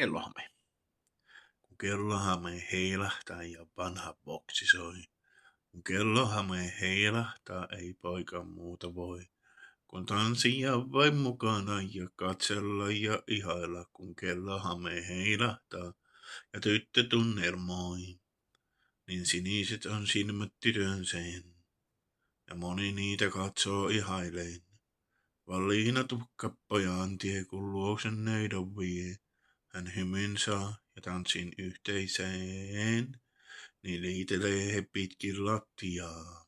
kellohame. Kun kellohame heilahtaa ja vanha boksi soi. Kun kellohame heilahtaa, ei poika muuta voi. Kun tanssia vain mukana ja katsella ja ihailla, kun kellohame heilahtaa ja tyttö tunnelmoi. Niin siniset on silmät tytönseen, ja moni niitä katsoo ihaileen. Valliina tukka pojan tie, kun luoksen neidon vie. Hän hymyn saa ja tanssin yhteiseen, niin liitelee he pitkin lattiaa.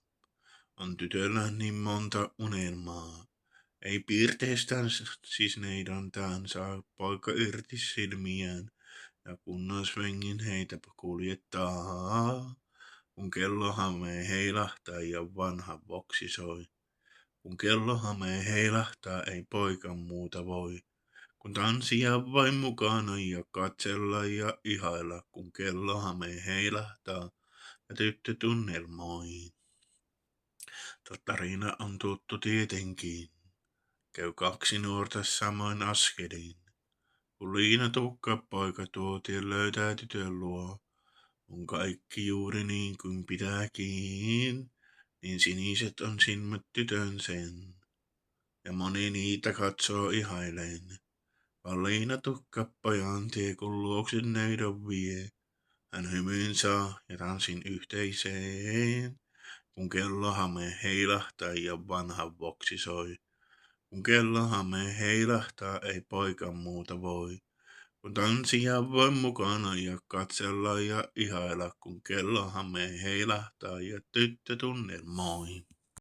On tytöllä niin monta unelmaa, ei piirteestään siis neidantään saa poika irti silmiään, ja kunnas vengin heitä kuljettaa. Kun kellohame heilahtaa ja vanha boksi soi. Kun kellohame heilahtaa, ei poika muuta voi. Kun tanssia vain mukana ja katsella ja ihailla, kun kellohame heilahtaa ja tyttö tunnelmoi. Tarina on tuttu tietenkin. Käy kaksi nuorta samoin askelin. Kun liinatukka poika tuo tien löytää tytön luo, on kaikki juuri niin kuin pitääkin. Niin siniset on silmät tytön sen, ja moni niitä katsoo ihailen. Valliina tukka pojan tie, kun luoksen neidon vie. Hän hymyn saa ja tanssin yhteiseen, kun kellohame heilahtaa ja vanha boksi soi. Kun kellohame heilahtaa, ei poika muuta voi. Kun tanssia vain mukana ja katsella ja ihailla, kun kellohame heilahtaa ja tyttö tunnelmoi.